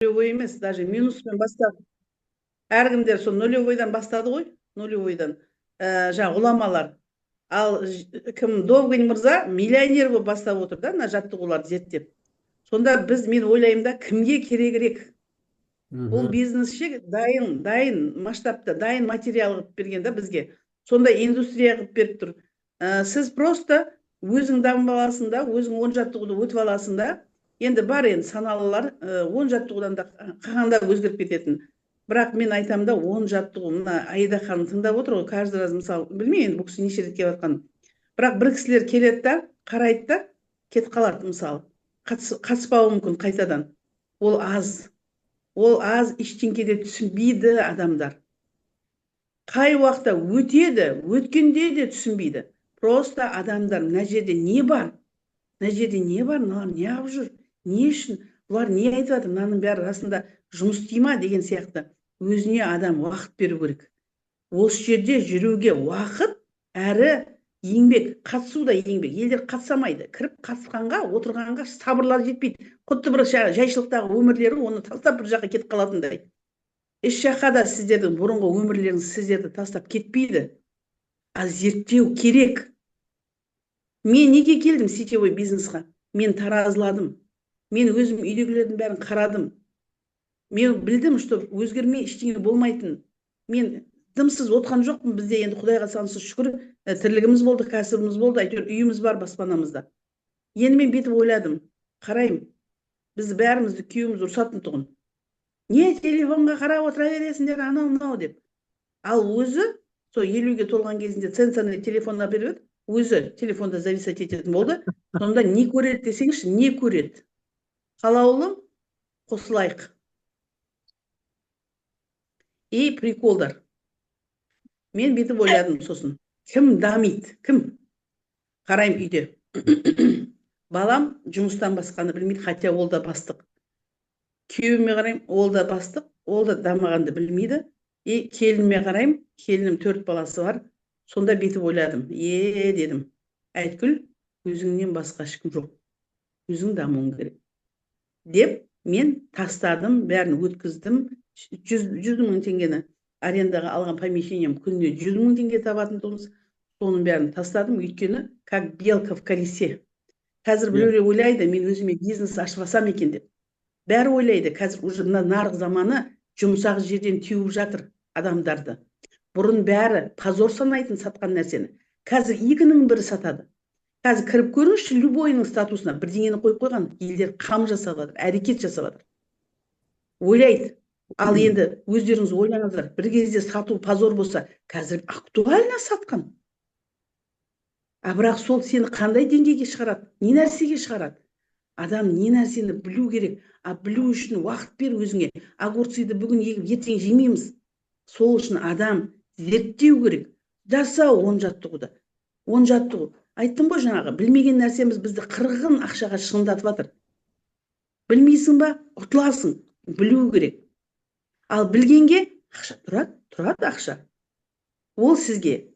нулевой емес, даже минуспен бастады. Әркімдер сол нулевойдан бастады ғой, нулевойдан. Жаңағы ғұламалар. Ал кім Довгань мырза миллионер болып бастап отыр да, мына жаттығуларды зерттеп. Сонда мен ойлаймын да, кімге керегірек? Ол бизнесше дайын масштабта, дайын материал қылып берген да бізге. Сондай индустрия қылып беріп тұр. Сіз просто өзің дамып аласың да, өзің 10 жаттығуды өтіп аласың да. Енді бар енді саналылар 10 жаттығудан да қағанда өзгеріп кететін. Бірақ мен айтамын да, 10 жаттығу, мына Аида ханым тыңдап отыр ғой, каждый раз мысалы, білмеймін енді бұл кісі неше рет келіп жатқанын. Бірақ бір кісілер келеді да, қарайды да, кетіп қалады мысалы. Қатыспауы мүмкін қайтадан. Ол аз, ештеңеде түсінбейді адамдар. Қай уақытта өтеді, өткенде де түсінбейді. Просто адамдар мына жерде не бар? Мына жерде не бар? Мыналар не алып жүр? Не үшін? Бұлар не айтып жатыр? Мынаның бәрі расында жұмыс істей ма деген сияқты. Өзіне адам уақыт беру керек. Осы жерде жүруге уақыт, әрі еңбек, қатысу да еңбек. Елдер қатысамайды. Кіріп қатысқанға, отырғанға сабырлары жетпейді. Құтты бір жайшылықтағы өмірлері оны тастап бір жаққа кетіп қалатындай. Еш жаққа да сіздердің бұрынғы өмірлеріңіз сіздерді тастап кетпейді. А зерттеу керек. Мен неге келдім сетевой бизнесқа? Мен таразыладым. Мен өзім үйдегілердің бәрін қарадым. Мен білдім, что өзгермей ештеңе болмайтын. Мен дымсыз отқан жоқпын. Бізде енді Құдайға сансыз шүкір, тірлігіміз болды, кәсібіміз болды, әйтеуір үйіміз бар баспанамызда. Енді мен бетіп ойладым, қараймын, біз бәрімізді күйеуіміз ұрсатын тұғын. Не телефонға қарап отыра бересіңдер, анау мынау деп. Ал өзі сол 50-ге толған кезінде центрный телефон береді, өзі телефонда зависать ететін болды. Сонда не көреді десеңізші, не көреді? Қалаулым, қосылайық. И приколдар. Мен бетіп ойладым сосын. Кім дамиды? Кім? Қарайым үйде. Балам жұмыстан басқаны білмейді, хотя ол да бастық. Күйеуіме қарайым, ол да бастық, ол да дамығанды білмейді. И келініме қарайым, келінім 4 баласы бар. Сонда бетіп ойладым. Дедім. Айткүл, өзіңнен басқа ешкім жоқ. Өзің дамуың керек. Деп мен тастадым, бәрін өткіздім. 100 мың теңгені арендаға алған помещением күніне 100 мың теңге табатын тұғыз. Соның бәрін тастадым, өйткені как белка в колесе. Қазір біреулер ойлайды, мен өзіме бизнес ашпасам екен деп. Бәрі ойлайды, қазір уже нарық заманы жұмсақ жерден теуіп жатыр адамдарды. Бұрын бәрі позор санайтын сатқан нәрсені. Қазір 2-ның бірі сатады. Қазір кіріп көріңізші, любойның статусына бірдеңені қойып қойған, елдер қам жасап жатыр, әрекет жасап жатыр. Ойлайды. Ал енді өздеріңіз ойлаңыздар, бір кезде сату позор болса, қазір актуально сатқан. А бірақ сол сені қандай деңгейге шығарады? Не нәрсеге шығарады? Адам не нәрсені білу керек, а білу үшін уақыт бер өзіңе. Огурцыйды бүгін егіп, ертең жемейміз. Сол үшін адам зерттеу керек. Жасау 10 жаттығуды. 10 жаттығу. Айттым ғой жаңағы, білмеген нәрсеміз бізді қырғын ақшаға шығындатып жатыр. Білмейсің ба? Ұтыласың. Білу керек. Ал білгенге ақша тұрады ақша. Ол сізге,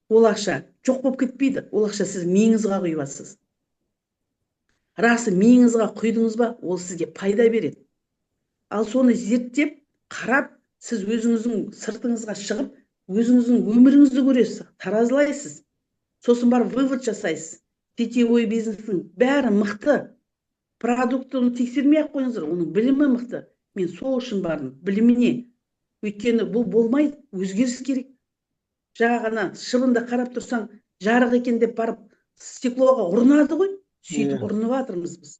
ол ақша жоқ болып кетпейді. Ол ақша сіз миыңызға құйасыз. Расы миыңызға құйдыңыз ба, ол сізге пайда береді. Ал соны зерттеп, қарап, сіз өзіңіздің сыртыңызға шығып, өзіңіздің өміріңізді көресіз, таразылайсыз. Сосын бар вывод жасайсыз. Сетевой бизнестің бәрі мықты. Продуктыны тексермей-ақ қойыңыздар, оның білімі мықты. Мен сол үшін бардым, біліміне. Өйткені бұл болмайды, өзгеріс керек. Жаңағына шыбында қарап тұрсаң, жарық екен деп барып, стеклоға ұрынады ғой. Сөйтіп ұрынып жатырмыз біз.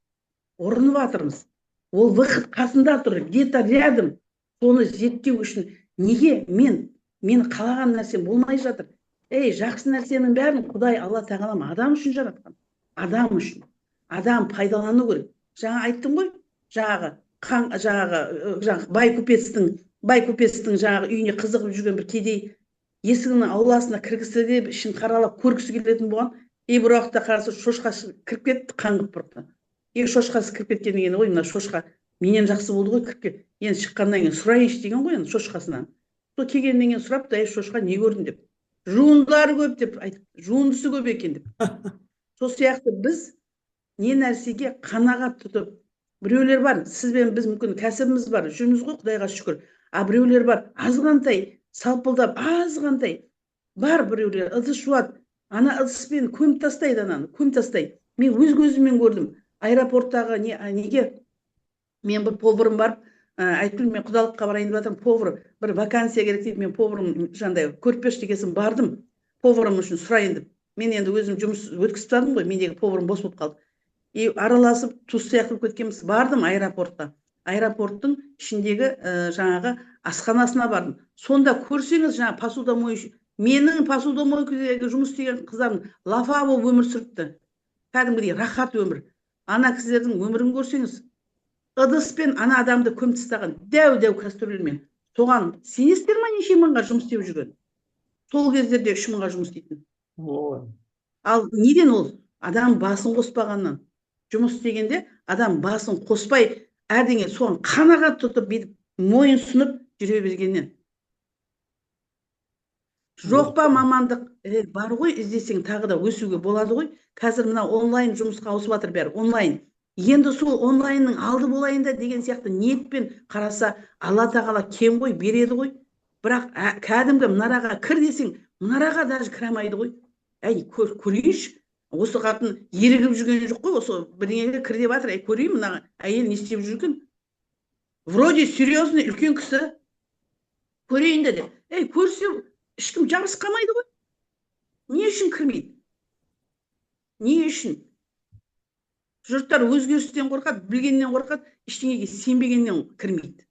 Ұрынып жатырмыз. Ол выход қасында тұр, где-то рядом. Соны зерттеу үшін неге мен қалаған нәрсем болмай жатыр? Жақсы нәрсенің бәрін Құдай Алла тағалам адам үшін жаратқан. Адам үшін. Адам пайдалану керек. Жаңа айттым ғой, жаңағы бай көпестің жаңағы үйіне қызығып жүрген бір кедей есігінің ауласына кіргісі деп ішін қаралап көргісі келетін болған. Бір уақытта қарасы шошқасы кіріп кетті, қаңғып бұрды. Шошқасы кіріп кеткен деген ғой, мына шошқа менен жақсы болды ғой, кіріп кетті. Енді шыққаннан кейін сұрайыншы деген ғой, енді шошқасынан. Сол келгеннен кейін сұрап, шошқа не көрдің деп. Жуындылары көп деп айтып, жуындысы көп екен деп. Сол сияқты біз не нәрсеге қанағат тұтып, Біреулер бар, сізбен біз мүмкін кәсібіміз бар, жүрміз ғой, Құдайға шүкір. А біреулер бар, азғантай, салпылдап, азғантай. Бар біреулер, ыдыс жуады. Ана ыдыспен көміп тастайды ананы, көміп тастайды. Мен өз көзіммен көрдім. Аэропорттағы неге мен бір поварым барып, айтып мен құдалыққа барайын деп жатырмын, повар бір вакансия керек дейді, мен поварым жаңағыдай көріп берші дегесін бардым, поварым үшін сұрайын деп. Мен енді өзім жұмыс өткізіп тастадым ғой, мендегі поварым бос болып қалды. И араласып туыс сияқты болып кеткенбіз. Бардым аэропортқа. Аэропорттың ішіндегі жаңағы асханасына бардым. Сонда көрсеңіз, жаңа посудомоющий, менің посудомойкідегі жұмыс істеген қыздарым лафа болып өмір сүріпті. Кәдімгідей рахат өмір. Ана кісілердің өмірін көрсеңіз, ыдыспен ана адамды көміп тастаған, дәу кастрюльмен. Соған сенесіздер ма, неше мыңға жұмыс істеп жүрген? Сол кездерде 3 мыңға жұмыс істейтін. Ал неден ол? Адам басын қоспағаннан. Жұмыс істегенде адам басын қоспай, әрдеңе соған қанағат тұтып, бүйтіп мойын сұнып жүре бергеннен. Жоқ па мамандық? Бар ғой, іздесең тағы да өсуге болады ғой. Қазір мына онлайн жұмысқа ауысып жатыр бәрі, онлайн. Енді сол онлайнның алды болайын да деген сияқты ниетпен қараса, Алла тағала кем ғой, береді ғой. Бірақ кәдімгі мұнараға кір десең, мұнараға даже кіре алмайды ғой. Әй, көрейінші. Осы қатын ерігіп жүрген жоқ қой, осы бірдеңеге кір деп жатыр. Әй, көрейін, мына әйел не істеп жүрген? Вроде серьезный, үлкен кісі. Көрейін деді. Әй, көрсе, ешкім жабысып қалмайды ғой. Не үшін кірмейді? Не үшін? Жұрттар өзгерістен қорқады, білгеннен қорқады, ештеңеге сенбегеннен кірмейді.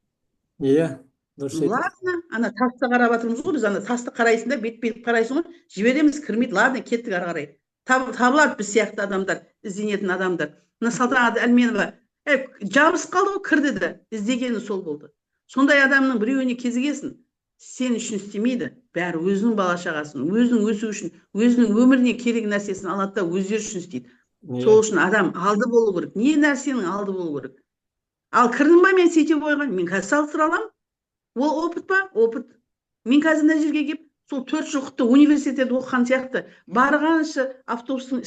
Иә, дұрыс айтасыз. Ладно, ана тасты қарап жатырмыз ғой, біз ана тасты қарайсың да, бет қарайсың ғой, жібереміз, кірмейді. Ладно, кеттік ары қарай. Табылады біз сияқты адамдар, ізденетін адамдар. Мына Салтанат Әлменова, жабысып қалды ғой, кір деді, іздегені сол болды. Сондай адамның біреуіне кезігесің, сен үшін істемейді, бәрі өзінің бала шағасын, өзінің өсу үшін, өзінің өміріне керек нәрсесін алады да өздері үшін істейді. Сол үшін адам алды болу керек. Не нәрсенің алды болу керек? Ал кірдім ба мен сөйтіп қойған, мен қазір салыстыра аламын. Ол опыт па? Опыт. Мен қазір мына жерге келіп, сол 4 жыл құтты университетте оқыған сияқты, барғанша автобустың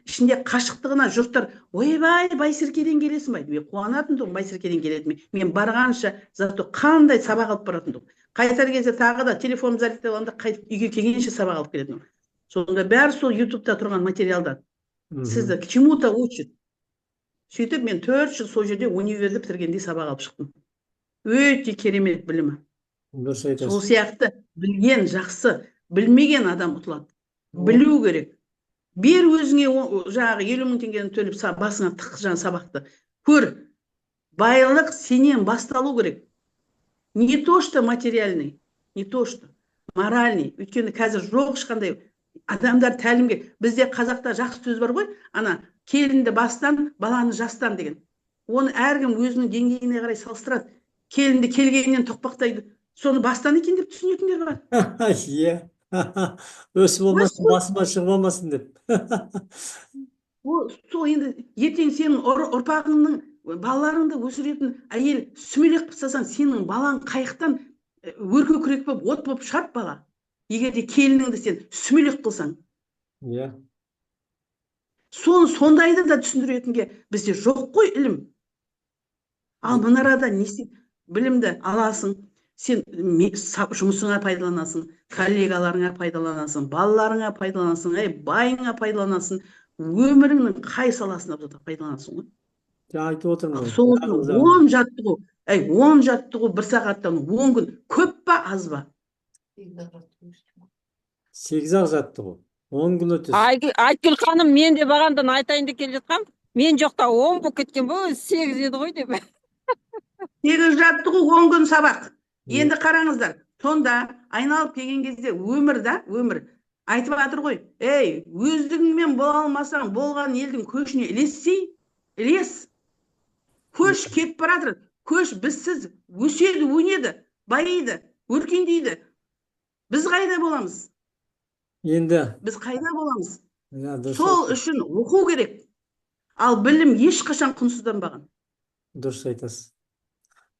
ішінде қашықтығына жұрттар, ойбай, Байсеркеден келесің бай. Мен қуанатын тұғым, Байсеркеден келетін. Мен барғанша зато қандай сабақ алып баратын тұғым. Қайтар кезде тағы да телефонымды зарядтап аламын, қайтып үйге келгенше сабақ алып келетін. Сонда бәрі сол ютубта тұрған материалдар. Сізді к чему-то учит. Сөйтіп мен 4 жыл сол жерде универді бітіргендей сабақ алып шықтым. Өте керемет білімі. Сол сияқты білген жақсы, білмеген адам ұтылады. Білу керек. Бер өзіңе жаңағы 50 мың теңгені төлеп басыңа тық жаңа сабақты. Көр. Байлық сенен басталу керек. Не то что материальный, не то что моральный. Өйткені қазір жоқ ешқандай адамдар тәлімге. Бізде қазақта жақсы сөз бар ғой, ана келінді бастан, баланы жастан деген. Оны әркім өзінің деңгейіне қарай салыстырады. Келінді келгеннен тоқпақтайды. Соны бастан екен деп түсінетіндер бар. Иә. Өсіп болмасын, басыма шығып болмасын деп. Сол енді ертең сенің ұрпағыңның балаларыңды өсіретін әйел сүмелек қылсаң, сенің балаң қайықтан өркөкірек болып, от болып шығады бала. Егер де келініңді сен сүмелек қылсаң. Иә. Сондайды да түсіндіретінге бізде жоқ қой ілім. Ал мұнарада білімді аласың, сен жұмысыңа пайдаланасың, коллегаларыңа пайдаланасың, балаларыңа пайдаланасың, байыңа пайдаланасың, өміріңнің қай саласына пайдаланасың ғой. Айтып отырмын. Сол 10 жаттығу, 10 жаттығу 1 сағаттан 10 күн көп па, аз ба? 8-ақ жаттығу. 10 күн өтесіз. Айткүл ханым, мен де бағандан айтайын деп келе жатқам. Мен жоқта 10 болып кеткен бұл 8 еді ғой деп. 8 жаттығу 10 күн сабақ. Енді қараңыздар, сонда айналып келген кезде өмір айтып жатыр ғой. Өздігіңмен бола алмасаң, болған елдің көшіне ілес. Көш кетіп баратыр. Көш бізсіз өседі, өнеді, байиды, өркендейді. Біз қайда боламыз? Біз қайда боламыз? Сол үшін оқу керек. Ал білім ешқашан құнсызданбаған. Дұрыс айтасыз.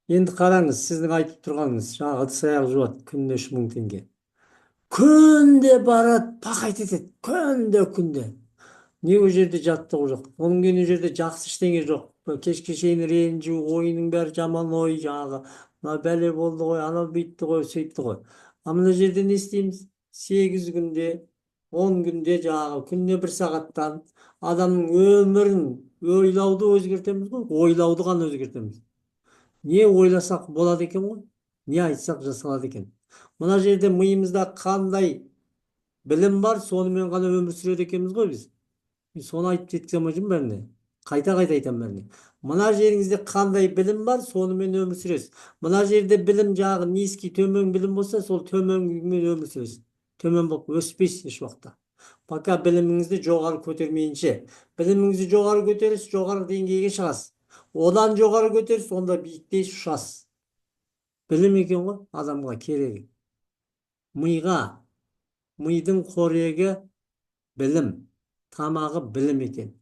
Енді қараңыз, сіздің айтып тұрғаныңыз, жаңағы ыдыс аяқ жуады, күніне 3 мың теңге. Күнде барады, пақайт етеді, күнде. Эмне ол жерде жаттыгуу жок. Онун кийин ол жерде жакшы эчтене жок. Кечке чейин ренжүү, оюнун баары жаман ой жанагы. Мына бәле болду ғой, анау бүйтті ғой, сөйтті ғой. А мына жерде не істейміз? 8 күнде, 10 күнде жаңағы күніне 1 сағаттан адамның өмірін ойлауды өзгертеміз ғой, ойлауды ғана өзгертеміз. Не ойласақ болады екен ғой, не айтсақ жасалады екен. Мына жерде миымызда қандай білім бар, сонымен ғана өмір сүреді екенбіз ғой біз. Соны айтып жеткізем жүрмін бәріне. Қайта айтам бәріне. Мына жеріңізде қандай білім бар, сонымен өмір сүресіз. Мына жерде білім жағы низкий, төмен білім болса, сол төменмен өмір сүресіз. Төмен болып өспейсіз еш уақытта. Пока біліміңізді жоғары көтермейінше. Біліміңізді жоғары көтересіз, жоғары деңгейге шығасыз. Одан жоғары көтересіз, онда биіктей ұшасыз. Білім екен ғой адамға керегі. Миға, мидың қорегі білім. Тамағы білім екен.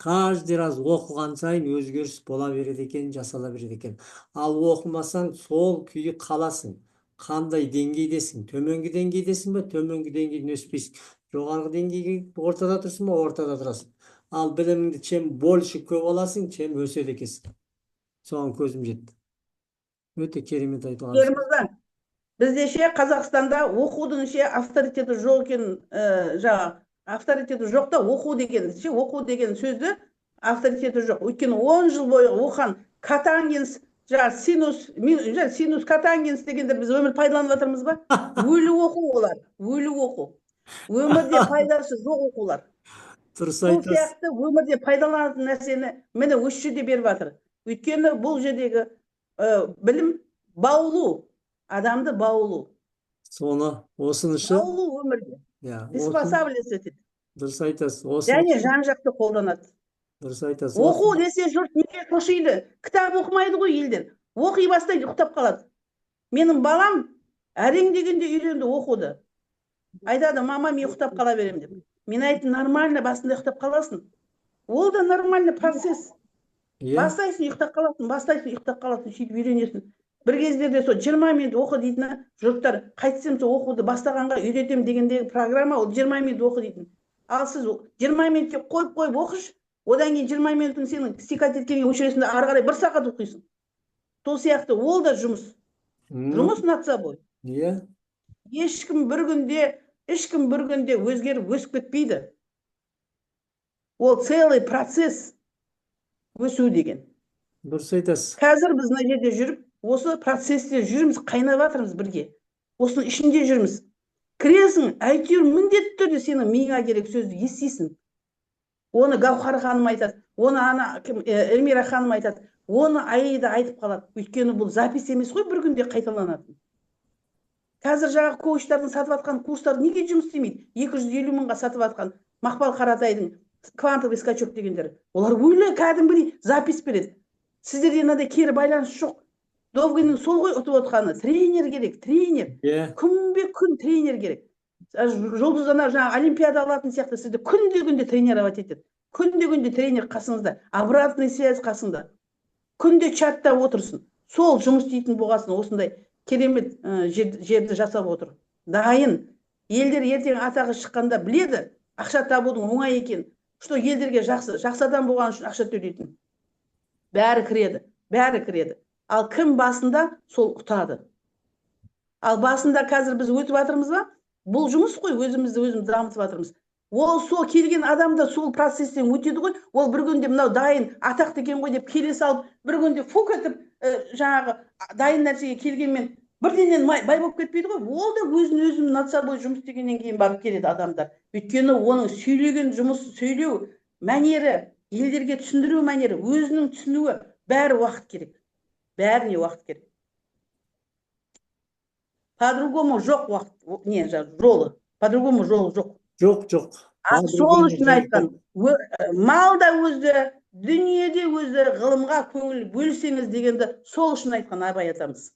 Каждый раз оқыған сайын өзгеріс бола береді екен, жасала береді екен. Ал оқымасаң, сол күйі қаласың. Қандай деңгейдесің? Төменгі деңгейдесің бе? Төменгі деңгейден өспейсің. Жоғарғы деңгейге ортада тұрсың ба? Ортада тұрасың. Ал біліміңді чем больше көп аласың, чем өседі екенсің. Соған көзім жетті. Өте керемет айтылған. Елімізде бізде ше Қазақстанда оқудың ше авторитеті жоқ екен, жаңағы авторитеті жоқ да оқу деген ше оқу деген сөзді авторитеті жоқ. Өйткені 10 жыл бойы оқыған Катангенс, жаңағы синус Катангенс дегендер біз өмір пайдаланып жатырмыз ба? Өлі оқу олар, өлі оқу. Өмірде пайдасы жоқ оқулар. Дұрыс Сол айтасыз. сияқты өмірде пайдаланатын нәрсені міне осы жерде беріп жатыр. Өйткені бұл жердегі білім баулу, адамды баулу. Соны осынышы, Баулу өмірде. Приспосабливаться етеді. дұрыс айтасыз. Және жан жақты қолданады. Дұрыс айтасыз. Оқу десе жұрт неге шошиды? Кітап оқымайды ғой елдер. Оқи бастайды, ұйықтап қалады. Менің балам әрең дегенде үйренді оқуды. Айтады, мама, мен ұйықтап қала беремін деп. Мен айттым, нормально, басында ұйықтап қаласың. Ол да нормальный процесс. Бастайсың, ұйықтап қаласың, сөйтіп үйренесің. Бір кездерде сол 20 минут оқы дейтін жұрттар, қайтсем сол оқуды бастағанға үйретем дегендегі программа, ол 20 минут оқы дейтін. Ал сіз 20 минутке қойып оқыш, одан кейін 20 минуттың сенің стикат еткенге өшіресінде ары қарай 1 сағат оқисың. Сол сияқты ол да жұмыс. Жұмыс над собой. Ешкім бір күнде өзгеріп өсіп кетпейді. Ол целый процесс өсу деген. Дұрыс айтасыз. Қазір біз мына жерде жүріп, осы процессте жүрміз, қайнап жатырмыз бірге. Осының ішінде жүрміз. Кіресің, әйтеуір міндетті түрде сенің миыңа керек сөзді естисің. Оны Гаухар ханым айтады, оны Эльмира ханым айтады, оны Аида айтып қалады. Өйткені бұл запись емес қой, бір күнде қайталанатын. Қазір жаңағы коучтардың сатып атқан курстар неге жұмыс істемейді? 250 мыңға сатып атқан Мақпал Қаратайдың квантовый скачок дегендер. Олар өлі кәдімгідей запись береді. Сіздерде мынадай кері байланыс жоқ. Довгиннің сол ғой ұтып отқаны. Тренер керек, тренер. Күнбе-күн тренер керек. Жұлдыздар жаңағы олимпиада алатын сияқты сізді күнде тренировать етеді. Күнде тренер қасыңызда, обратный связь қасыңда. Күнде чатта отырсын. Сол жұмыс істейтін болғасын, осындай керемет жерді жасап отыр. Дайын. Елдер ертең атағы шыққанда біледі, ақша табудың оңай екен. Что елдерге жақсы адам болған үшін ақша төлейтін. Бәрі кіреді. Ал кім басында, сол ұтады. Ал басында қазір біз өтіп жатырмыз ба? Бұл жұмыс қой, өзімізді дамытып жатырмыз. Ол сол келген адамда сол процесстен өтеді ғой, ол бір күнде мынау дайын атақты екен ғой деп келе салып, бір күнде фук етіп, жаңағы дайын нәрсеге келгенмен бірденен бай болып кетпейді ғой. Ол да өзін над собой жұмыс істегеннен кейін барып келеді адамдар. Өйткені оның сөйлеген жұмыс, сөйлеу мәнері, елдерге түсіндіру мәнері, өзінің түсінуі бәрі уақыт керек. Бәріне уақыт керек. По-другому жоқ уақыт, не, жолы. По-другому жолы жоқ. Жоқ. Сол үшін айтқан, мал да өзі, дүниеде өзі ғылымға көңіл бөлсеңіз дегенді сол үшін айтқан Абай атамыз.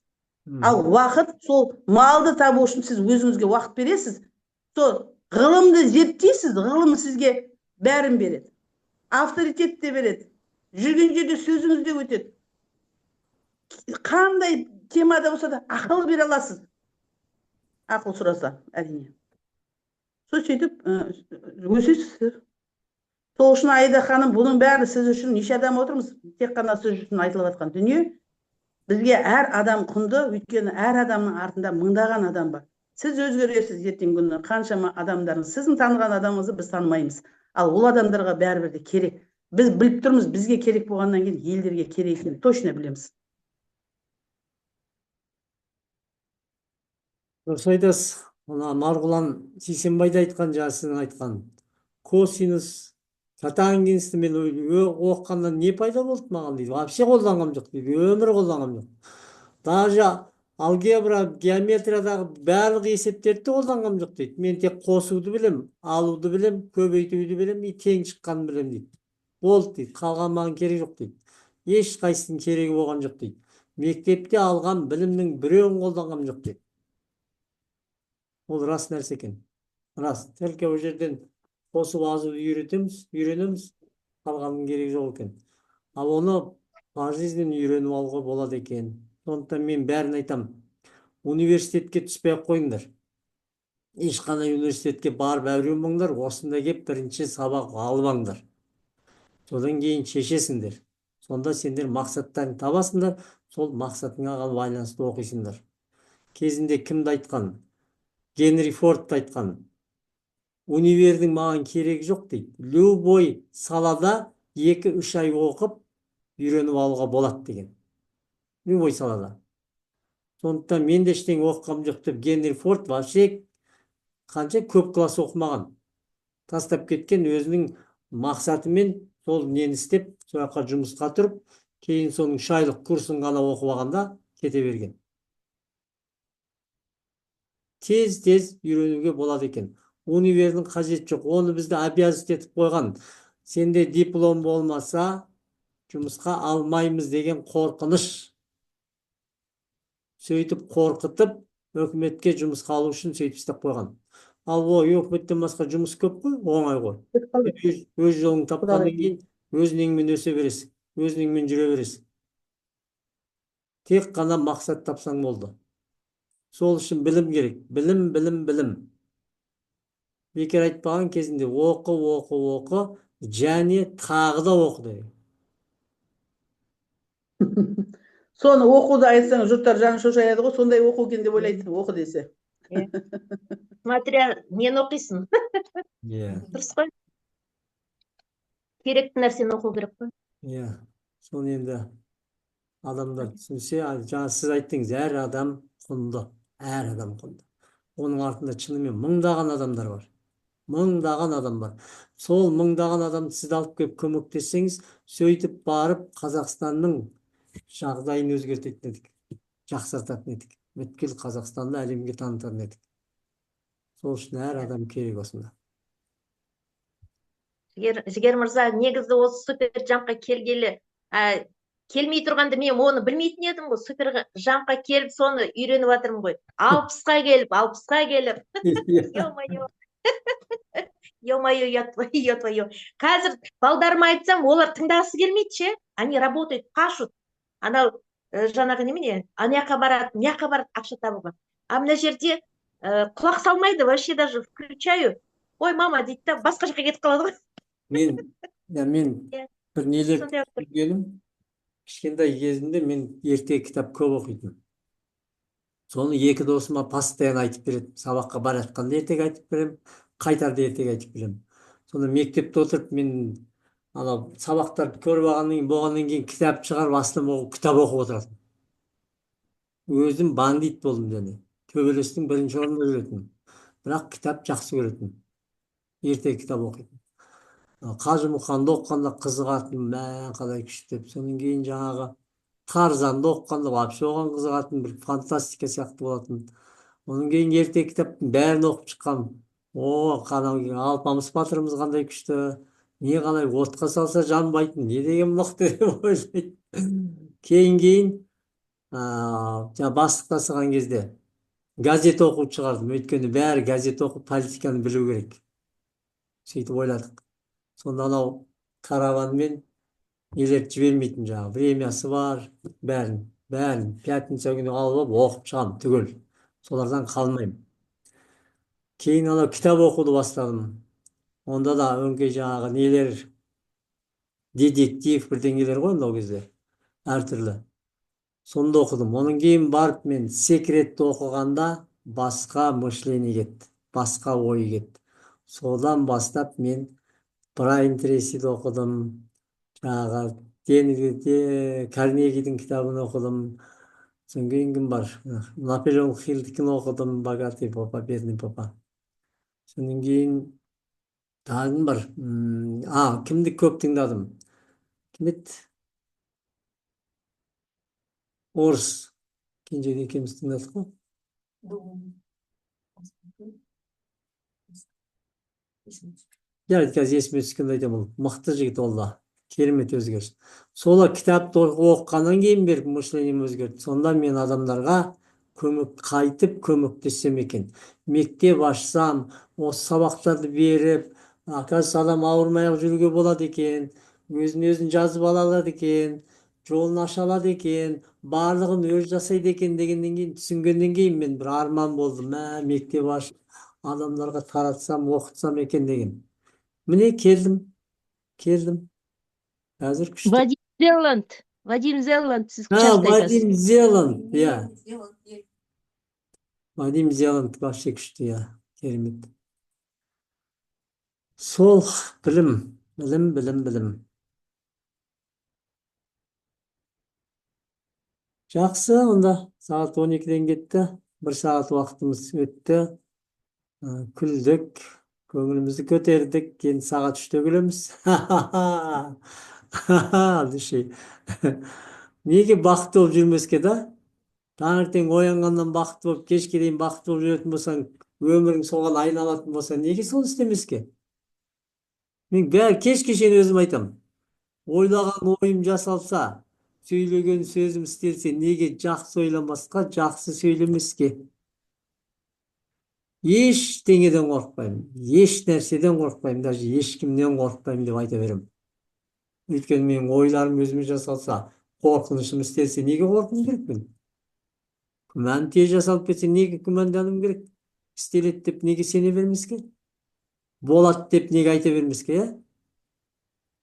Ал уақыт, сол малды табу үшін сіз өзіңізге уақыт бересіз, сол ғылымды зерттейсіз, ғылым сізге бәрін береді. Авторитет те береді. Жүрген жерде сөзіңіз де өтеді. Қандай темада болса да ақыл бере аласыз. Ақыл сұраса, әрине. Сөйтіп өсесіздер. Сол үшін Аида ханым, бұның бәрі сіз үшін, неше адам отырмыз, тек қана сіз үшін айтылып жатқан дүние. Бізге әр адам құнды, өйткені әр адамның артында мыңдаған адам бар. Сіз өзгересіз ертеңгі күні, қаншама адамдардың, сіздің таныған адамыңызды біз танымаймыз. Ал ол адамдарға бәрібір де керек. Біз біліп тұрмыз, бізге керек болғаннан кейін елдерге керек екенін точно білеміз. Дұрыс айтасыз. Мына Марғұлан Сейсенбайды айтқан, сіздің айтқан косинус, котангенсті мен оқығанда не пайда болды маған дейді. Вообще қолданғам жоқ дейді. Өмір қолданғам жоқ. Даже алгебра, геометриядағы барлық есептерді қолданғам жоқ дейді. Мен тек қосуды білем, алуды білем, көбейтуді білем, тең шыққанын білем дейді. Болды дейді. Қалған маған керек жоқ дейді. Ешқайсының керегі болған жоқ дейді. Мектепте алған білімнің біреуін қолданғам жоқ дейді. Ол рас нәрсе екен. Рас. Тільки ол жерден қосып азуды үйренеміз, қалғанның керегі жоқ екен. Ал оны пожизненно үйреніп алуға болады екен. Сондықтан мен бәрін айтам. Университетке түспей қойыңдар. Ешқандай университетке барып әуремеңдер, осында кеп бірінші сабақ албаңдар. Содан кейін шешесіңдер. Сонда сендер мақсаттарын табасыңдар, сол мақсатыңа байланысты оқисыңдар. Кезінде кімді айтқан? Генри Фордты айтқан. Универдің маған керегі жоқ дейді. Любой салада 2-3 ай оқып үйреніп алуға болады деген. Любой салада. Сондықтан мен де ештеңе оқығам жоқ деп Генри Форд вообще қанша көп класс оқымаған. Тастап кеткен өзінің мақсатымен сол нені істеп, сол жаққа жұмысқа тұрып, кейін соның шайлық курсын ғана оқып алғанда кете берген. Тез үйренуге болады екен. Универдің қажет жоқ. Оны бізді обязанность етіп қойған. Сенде диплом болмаса, жұмысқа алмаймыз деген қорқыныш. Сөйтіп қорқытып, өкіметке жұмысқа алу үшін сөйтіп істеп қойған. Ал өкіметтен басқа жұмыс көп қой, оңай ғой. Өз жолын тапқаннан кейін өзіңмен өсе бересің, өзіңмен жүре бересің. Тек қана мақсат тапсаң болды. Сол үшін білім керек. Білім. Бекер айтпаған кезінде оқы, және тағы да оқы деген. Соны оқуды айтсаң, жұрттар жаны шошаяды ғой, сондай оқу екен деп ойлайды, оқы десе. Смотря нені оқисың. Дұрыс қой. Керекті нәрсені оқу керек қой. Соны енді адамдар түсінсе, жаңа сіз айттыңыз, әр адам құнды. Оның артында шынымен мыңдаған адамдар бар. Сол мыңдаған адамды сіз алып келіп көмектессеңіз, сөйтіп барып Қазақстанның жағдайын өзгертетін едік, жақсартатын едік. Бүткіл Қазақстанды әлемге танытатын едік. Сол үшін әр адам керек осында. Жігер мырза, негізі осы супер жамқа келгелі, келмей тұрғанды мен оны білмейтін едім ғой. Супер жамқа келіп, соны үйреніп жатырмын ғой. 60-қа келіп. Ё-моё, я твою. Қазір балдарыма айтсам, олар тыңдағысы келмейді ше. Они работают, пашут. Анау жаңағы немене, анаяққа барады, мияққа барады ақша табуға. А мына жерде құлақ салмайды, вообще даже включаю. Ой, мама дейді да, басқа жаққа кетіп қалады ғой. Мен бір нелер көргенім, кішкентай кезімде мен ерте кітап көп оқитын. Соны екі досыма постоянно айтып береді. Сабаққа бара жатқанда ертең айтып берем, қайтарда ертең айтып берем. Сонда мектепте отырып мен сабақтарды көріп болғаннан кейін кітап шығарып астынан кітап оқып отыратын. Өзім бандит болдым және. Төбелестің бірінші орында жүретін. Бірақ кітап жақсы көретін. Ерте кітап оқитын. Қажымұқанды оқығанда қызығатын, қалай күшті деп. Содан кейін жаңағы Тарзанды оқығанда вообще оған қызығатын, бір фантастика сияқты болатын. Оның кейін ерте кітаптың бәрін оқып шыққам. Алпамыс батырымыз қандай күшті, не қалай отқа салса жанбайтын, не деген мықты деп ойлайды. Кейін бастық тасыған кезде газет оқып шығардым. Өйткені бәрі газет оқып политиканы білу керек. Сөйтіп ойладық. Сонда караванмен елерді жібермейтін жаңағы. Времясы бар, бәрін. Пятница күні алып оқып шығам түгел. Солардан қалмаймын. Кейін кітап оқуды бастадым. Онда да өңкей жаңағы нелер, детектив бірдеңелер ғой анда ол кезде. Әртүрлі. Сонда оқыдым. Оның кейін барып мен секретті оқығанда басқа мышление кетті. Басқа ой кетті. Содан бастап мен Брайан Трейсиді оқыдым. Жаңағы Карнегидің кітабын оқыдым. Содан кейін кім бар? Наполеон Хиллдікін оқыдым. Богатый папа, бедный папа. Содан кейін тағы кім бар? Кімді көп тыңдадым? Кім еді? Орыс. Кенже екеуміз тыңдадық қой. Жарайды, қазір есіме түскенде айтамын, ол мықты жігіт ол да. Керемет өзгеріс. Сола кітапты оқығаннан кейін беріп мышлением өзгерді. Сонда мен адамдарға қайтып көмектессем екен. Мектеп ашсам, осы сабақтарды беріп, оказывается, адам ауырмай ақ жүруге болады екен, өзін жазып ала алады екен, жолын аша алады екен, барлығын өзі жасайды екен дегеннен кейін, түсінгеннен кейін мен бір арман болдым. Мектеп ашып, адамдарға таратсам, оқытсам екен деген. Міне келдім. Қазір күшті. Вадим Зеланд, сіз часто айтасыз. Вадим Зеланд, иә. Вадим Зеланд вообще күшті, иә. Керемет. Сол білім. Жақсы, онда сағат 12-ден кетті. 1 сағат уақытымыз өтті. Күлдік, көңілімізді көтердік, кейін сағат 3-те күлеміз. Души. Неге бақытты болып жүрмеске да? Таңертең оянғаннан бақытты болып, кешке дейін бақытты болып жүретін болсаң, өмірің соған айналатын болса, неге соны істемеске? Мен бәрі кеш-кешен өзім айтам. Ойлаған ойым жасалса, сөйлеген сөзім істелсе, неге жақсы ойламасқа, жақсы сөйлемеске? Ештеңеден қорықпаймын, еш нәрседен қорықпаймын, даже ешкімнен қорықпаймын деп айта берем. Өйткені менің ойларым өзіме жасалса, қорқынышым істелсе, неге қорқуым керек мен? Күмән тез жасалып кетсе, неге күмәнданым керек? Істеледі деп неге сене бермеске? Болады деп неге айта бермеске?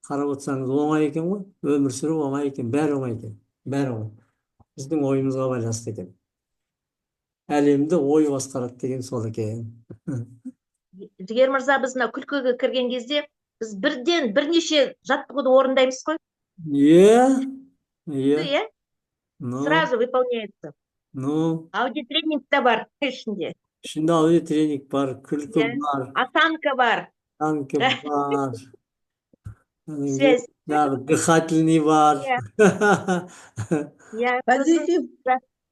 Қарап отырсаңыз, оңай екен ғой. Өмір сүру оңай екен, бәрі оңай екен. Бәрі оңай. Біздің ойымызға байланысты екен. Әлемді ой басқарады деген сол екен. Жігер мырза, біз мына күлкіге кірген кезде біз бірнеше жаттығуды орындаймыз ғой. Иә. Сразу выполняется. Аудиотренинг та бар ішінде. Ішінде аудиотренинг бар, күлкі бар. Осанка бар. Связь. Дыхательный бар.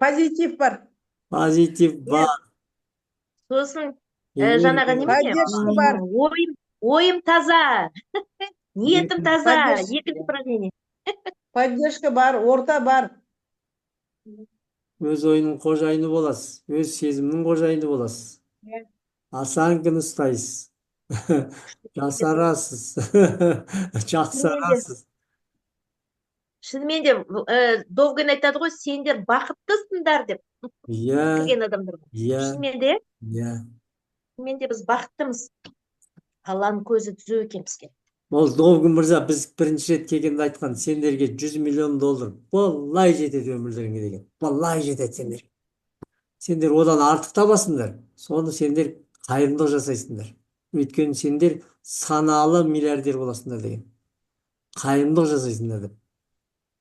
Позитив бар. Позитив бар. Сосын жаңағы поддержка бар. Ойым таза. Ниетім таза. Екінші упражнение. Поддержка бар, орта бар. Өз ойының қожайыны боласыз, өз сезімнің қожайыны боласыз. Осанканы ұстайсыз. Жасарасыз. Жақсарасыз. Шынымен де Довган айтады ғой, сендер бақыттысыңдар деп. Кірген адамдар. Шынымен де біз бақыттымыз. Алланың көзі түзу екен бізге. Ол Довган мырза біз бірінші рет келгенде айтқан, сендерге $100 миллион боллай жетеді өмірлеріңе деген. Боллай жетеді сендер. Сендер одан артық табасыңдар. Соны сендер қайырымдылық жасайсыңдар. Өйткені сендер саналы миллиардер боласыңдар деген. Қайырымдылық жасайсыңдар деп.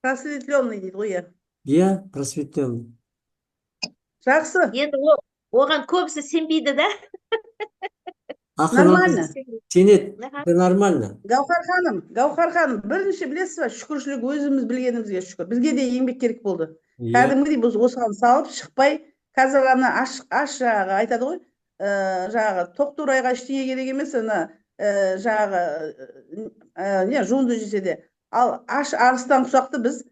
Просветленный дейді ғой, иә, просветленный. Жақсы. Енді оған көбісі сенбейді да. Нормально. Сенет, нормально. Гаухар ханым, бірінші білесіз ба, шүкіршілік өзіміз білгенімізге шүкір. Бізге де еңбек керек болды. Кәдімгідей біз осыған салып шықпай, қазір ғана аш жаңағы айтады ғой, жаңағы тоқтурайға ештеңе керек емес, жаңағы жуынды жесе де. Ал аш арыстан құсақты біз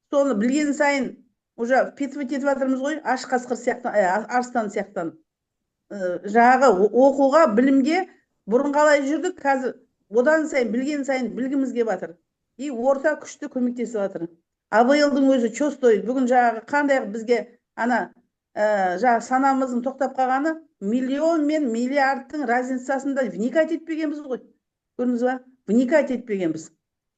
соны білген сайын уже петіп жатырмыз ғой, аш қасқыр сияқты, арыстан сияқтан. Жаңағы оқуға, білімге бұрын қалай жүрдік, қазір одан сайын білген сайын білгімізге батыр. И орта күшті көмектесіп жатыр. АВЛ-дың өзі чостой, бүгін жаңағы қандай бізге жаңағы санамыздың тоқтап қалғаны, миллион мен миллиардтың разницасында вникать етпегенбіз ғой. Көрдіңіз ба? Вникать етпегенбіз.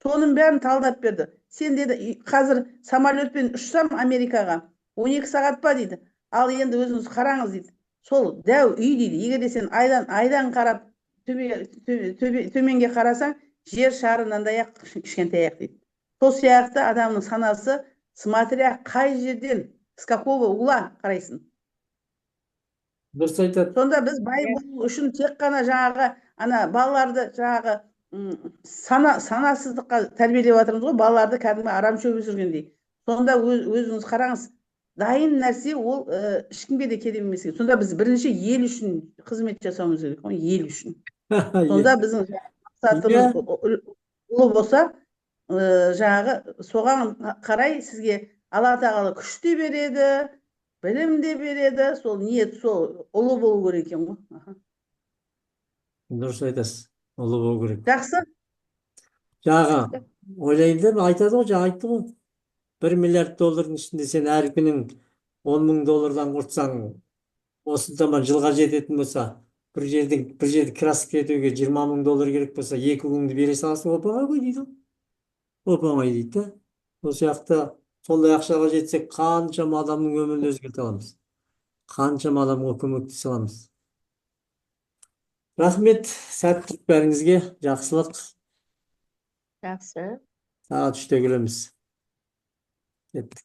Соның бәрін талдап берді. Сен деді, қазір самолетпен ұшсам Америкаға 12 сағат па дейді. Ал енді өзіңіз қараңыз дейді. Сол дәу үй дейді. Егер де сен айдан қарап төменге қарасаң, жер шары мынандай ақ кішкентай ақ дейді. Сол сияқты адамның санасы, смотря қай жерден, с какого угла қарайсың. Дұрыс айтады. Сонда біз бай болу үшін тек қана жаңағы ана балаларды жаңағы санасыздыққа тәрбиелеп жатырмыз ғой, балаларды кәдімгі арам шөп өсіргендей. Сонда өзіңіз қараңыз, дайын нәрсе ол ешкімге де керек емес. Сонда біз бірінші ел үшін қызмет жасауымыз керек, ел үшін. Сонда біздің мақсатымыз ұлы болса, жаңағы соған қарай сізге Алла тағала күш те береді, білім де береді, сол ниет сол ұлы болу керек екен ғой. Дұрыс айтасыз. Ұлы болу керек. Жақсы. Жаңағы ойлаймын да айтады ғой, жаңа айтты ғой. 1 миллиард доллардың ішінде сен әр күнің 10 мың доллардан құртсаң, осы заман жылға жететін болса, бір жерді краска етуге 20 мың доллар керек болса, 2 күнді бере саласың, оп-оңай ғой дейді. Оп-оңай дейді да. Сол сияқты сондай ақшаға жетсек, қаншама адамның өмірін өзгерте аламыз. Қаншама адамға көмектесе аламыз. Рахмет, сәттілік бәріңізге, жақсылық. Жақсы. Сағат 3-те келеміз. Кеттік.